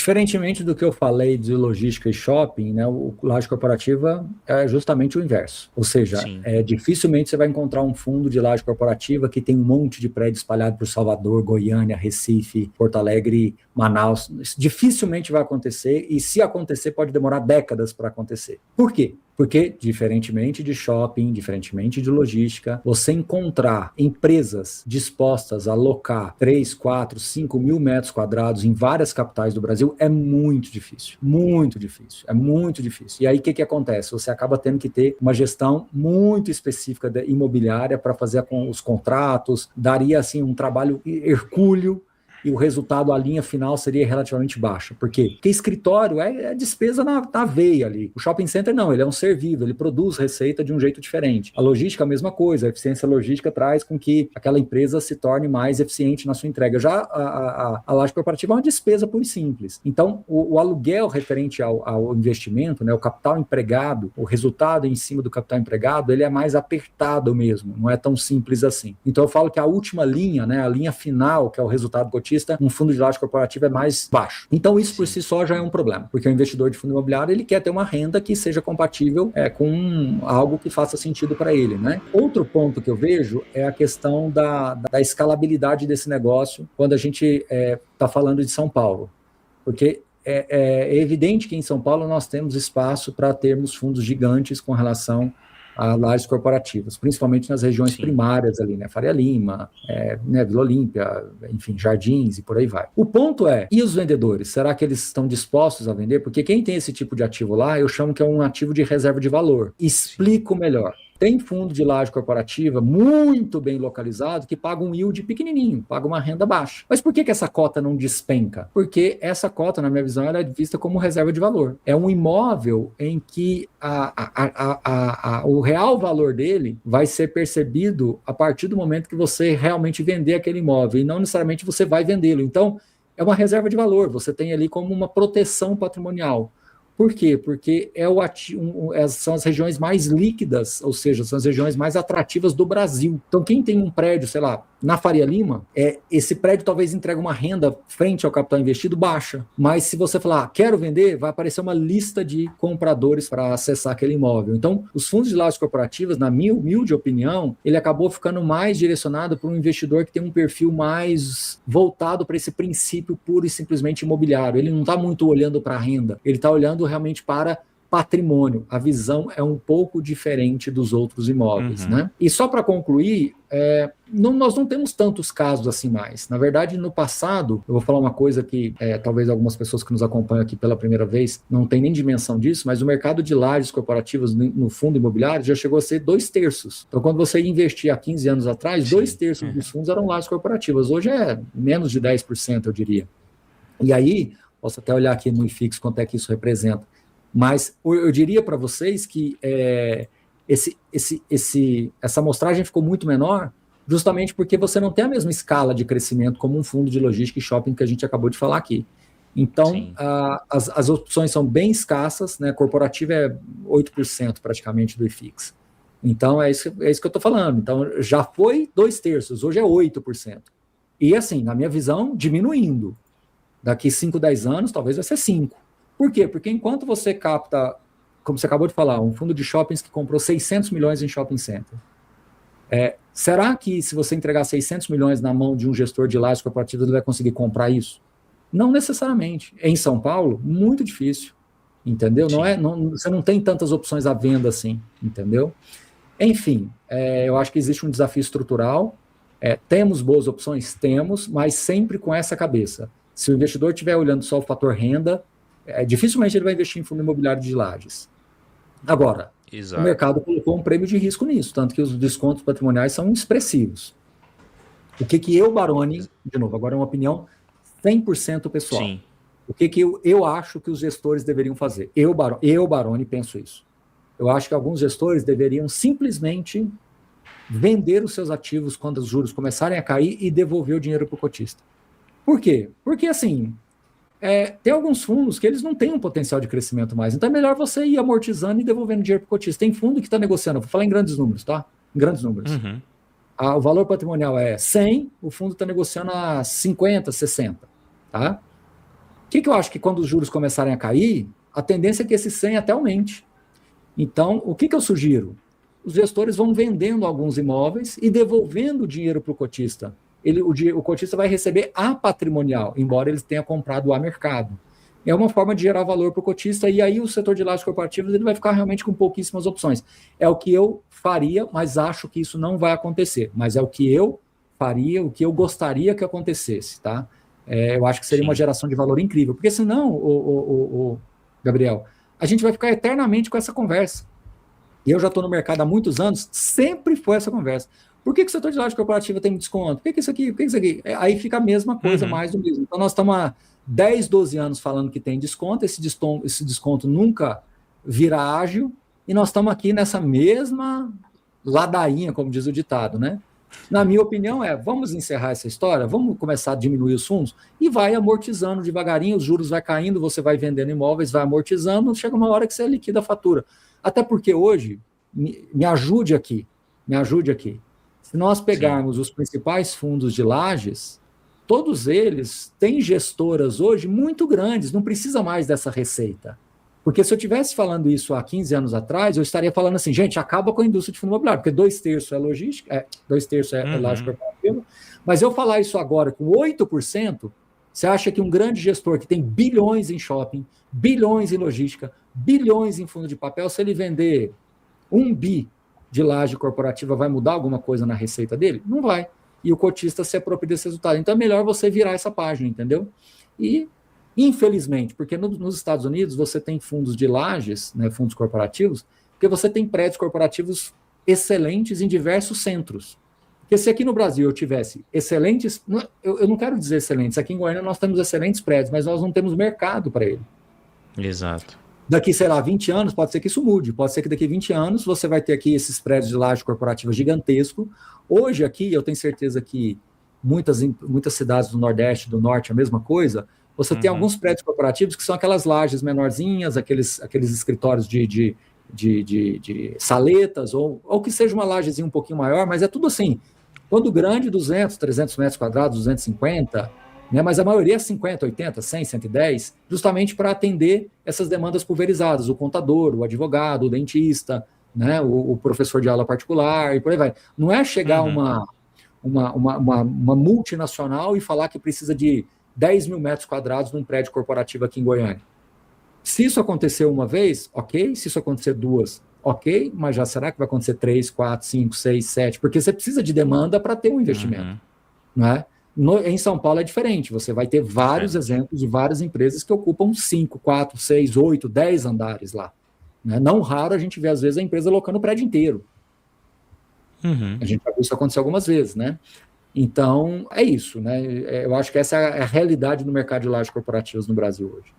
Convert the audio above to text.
Diferentemente do que eu falei de logística e shopping, né, o laje corporativa é justamente o inverso. Ou seja, Sim. dificilmente você vai encontrar um fundo de laje corporativa que tem um monte de prédio espalhado por Salvador, Goiânia, Recife, Porto Alegre, Manaus. Isso dificilmente vai acontecer, e se acontecer, pode demorar décadas para acontecer. Por quê? Porque, diferentemente de shopping, diferentemente de logística, você encontrar empresas dispostas a alocar 3, 4, 5 mil metros quadrados em várias capitais do Brasil é muito difícil. Muito difícil. É muito difícil. E aí, o que acontece? Você acaba tendo que ter uma gestão muito específica da imobiliária para fazer os contratos, daria, assim, um trabalho hercúleo, e o resultado, a linha final seria relativamente baixa. Por quê? Porque escritório é despesa na veia ali. O shopping center não, ele é um ser vivo, ele produz receita de um jeito diferente. A logística é a mesma coisa, a eficiência logística traz com que aquela empresa se torne mais eficiente na sua entrega. Já a laje corporativa é uma despesa pura e simples. Então, o aluguel referente ao investimento, né, o capital empregado, o resultado em cima do capital empregado, ele é mais apertado mesmo, não é tão simples assim. Então, eu falo que a última linha, né, a linha final, que é o resultado cotista, um fundo de laje corporativa é mais baixo. Então, isso por si só já é um problema, porque o investidor de fundo imobiliário, ele quer ter uma renda que seja compatível com algo que faça sentido para ele, né? Outro ponto que eu vejo é a questão da escalabilidade desse negócio quando a gente está falando de São Paulo, porque é evidente que em São Paulo nós temos espaço para termos fundos gigantes com relação a lajes corporativas, principalmente nas regiões primárias ali, né? Faria Lima, né? Vila Olímpia, enfim, Jardins e por aí vai. O ponto e os vendedores? Será que eles estão dispostos a vender? Porque quem tem esse tipo de ativo lá, eu chamo que é um ativo de reserva de valor. Explico melhor. Tem fundo de laje corporativa muito bem localizado que paga um yield pequenininho, paga uma renda baixa. Mas por que essa cota não despenca? Porque essa cota, na minha visão, ela é vista como reserva de valor. É um imóvel em que o real valor dele vai ser percebido a partir do momento que você realmente vender aquele imóvel, e não necessariamente você vai vendê-lo. Então, é uma reserva de valor, você tem ali como uma proteção patrimonial. Por quê? Porque são as regiões mais líquidas, ou seja, são as regiões mais atrativas do Brasil. Então, quem tem um prédio, sei lá, na Faria Lima, esse prédio talvez entregue uma renda frente ao capital investido baixa. Mas se você falar, quero vender, vai aparecer uma lista de compradores para acessar aquele imóvel. Então, os fundos de lajes corporativas, na minha humilde opinião, ele acabou ficando mais direcionado para um investidor que tem um perfil mais voltado para esse princípio puro e simplesmente imobiliário. Ele não está muito olhando para a renda, ele está olhando realmente para patrimônio. A visão é um pouco diferente dos outros imóveis, né? E só para concluir, nós não temos tantos casos assim mais. Na verdade, no passado, eu vou falar uma coisa que talvez algumas pessoas que nos acompanham aqui pela primeira vez não tenham nem dimensão disso, mas o mercado de lajes corporativas no fundo imobiliário já chegou a ser 2/3. Então, quando você investia há 15 anos atrás, 2/3 dos fundos eram lajes corporativas. Hoje é menos de 10%, eu diria. E aí, posso até olhar aqui no IFIX quanto é que isso representa. Mas eu diria para vocês que essa amostragem ficou muito menor justamente porque você não tem a mesma escala de crescimento como um fundo de logística e shopping que a gente acabou de falar aqui. Então, as opções são bem escassas, né? Corporativa é 8% praticamente do IFIX. Então, é isso que eu estou falando. Então, já foi 2/3, hoje é 8%. E assim, na minha visão, diminuindo. Daqui 5, 10 anos, talvez vai ser 5. Por quê? Porque enquanto você capta, como você acabou de falar, um fundo de shoppings que comprou 600 milhões em shopping center, será que se você entregar 600 milhões na mão de um gestor de lajes corporativas, ele vai conseguir comprar isso? Não necessariamente. Em São Paulo, muito difícil, entendeu? Você não tem tantas opções à venda assim, entendeu? Enfim, eu acho que existe um desafio estrutural. Temos boas opções? Temos, mas sempre com essa cabeça. Se o investidor estiver olhando só o fator renda, dificilmente ele vai investir em fundo imobiliário de lajes. Agora, o mercado colocou um prêmio de risco nisso, tanto que os descontos patrimoniais são expressivos. O que eu, Baroni, de novo, agora é uma opinião 100% pessoal. Sim. O que eu acho que os gestores deveriam fazer? Eu, Baroni, penso isso. Eu acho que alguns gestores deveriam simplesmente vender os seus ativos quando os juros começarem a cair e devolver o dinheiro para o cotista. Por quê? Porque, assim, tem alguns fundos que eles não têm um potencial de crescimento mais. Então, é melhor você ir amortizando e devolvendo dinheiro para o cotista. Tem fundo que está negociando, vou falar em grandes números, tá? Em grandes números. O valor patrimonial é 100, o fundo está negociando a 50, 60, tá? O que eu acho que quando os juros começarem a cair, a tendência é que esse 100 até aumente. Então, o que eu sugiro? Os gestores vão vendendo alguns imóveis e devolvendo o dinheiro para o cotista. O cotista vai receber a patrimonial, embora ele tenha comprado a mercado. É uma forma de gerar valor para o cotista, e aí o setor de lajes corporativos ele vai ficar realmente com pouquíssimas opções. É o que eu faria, mas acho que isso não vai acontecer. Mas é o que eu faria, o que eu gostaria que acontecesse, tá? Eu acho que seria uma geração de valor incrível, porque senão, Gabriel, a gente vai ficar eternamente com essa conversa. E eu já estou no mercado há muitos anos, sempre foi essa conversa. Por que o setor de laje corporativa tem desconto? Por que isso aqui? Por que isso aqui? Aí fica a mesma coisa, mais do mesmo. Então, nós estamos há 10, 12 anos falando que tem desconto, esse desconto nunca vira ágil, e nós estamos aqui nessa mesma ladainha, como diz o ditado, né? Na minha opinião, vamos encerrar essa história, vamos começar a diminuir os fundos, e vai amortizando devagarinho, os juros vai caindo, você vai vendendo imóveis, vai amortizando, chega uma hora que você liquida a fatura. Até porque hoje, me ajude aqui, se nós pegarmos os principais fundos de lajes, todos eles têm gestoras hoje muito grandes, não precisa mais dessa receita. Porque se eu estivesse falando isso há 15 anos atrás, eu estaria falando assim, gente, acaba com a indústria de fundo imobiliário, porque 2/3 é logística, 2/3 é laje corporativa, mas eu falar isso agora com 8%, você acha que um grande gestor que tem bilhões em shopping, bilhões em logística, bilhões em fundo de papel, se ele vender 1 bi de laje corporativa, vai mudar alguma coisa na receita dele? Não vai. E o cotista se apropria desse resultado. Então é melhor você virar essa página, entendeu? E, infelizmente, porque nos Estados Unidos você tem fundos de lajes, né, fundos corporativos, porque você tem prédios corporativos excelentes em diversos centros. Porque se aqui no Brasil eu tivesse excelentes, eu não quero dizer excelentes, aqui em Goiânia nós temos excelentes prédios, mas nós não temos mercado para ele. Exato. Daqui, sei lá, 20 anos, pode ser que isso mude. Pode ser que daqui a 20 anos você vai ter aqui esses prédios de laje corporativa gigantescos. Hoje aqui, eu tenho certeza que muitas cidades do Nordeste, do Norte, a mesma coisa, você tem alguns prédios corporativos que são aquelas lajes menorzinhas, aqueles escritórios de saletas, ou que seja uma lajezinha um pouquinho maior, mas é tudo assim. Quando grande, 200, 300 metros quadrados, 250, né, mas a maioria é 50, 80, 100, 110, justamente para atender essas demandas pulverizadas, o contador, o advogado, o dentista, né, o professor de aula particular, e por aí vai. Não é chegar uma multinacional e falar que precisa de 10 mil metros quadrados num prédio corporativo aqui em Goiânia. Se isso acontecer uma vez, ok. Se isso acontecer duas, ok. Mas já será que vai acontecer 3, 4, 5, 6, 7? Porque você precisa de demanda para ter um investimento, não é? Em São Paulo é diferente, você vai ter vários exemplos de várias empresas que ocupam 5, 4, 6, 8, 10 andares lá. Né? Não raro a gente vê, às vezes, a empresa locando o prédio inteiro. A gente já viu isso acontecer algumas vezes, né? Então, é isso, né? Eu acho que essa é a realidade do mercado de lajes corporativas no Brasil hoje.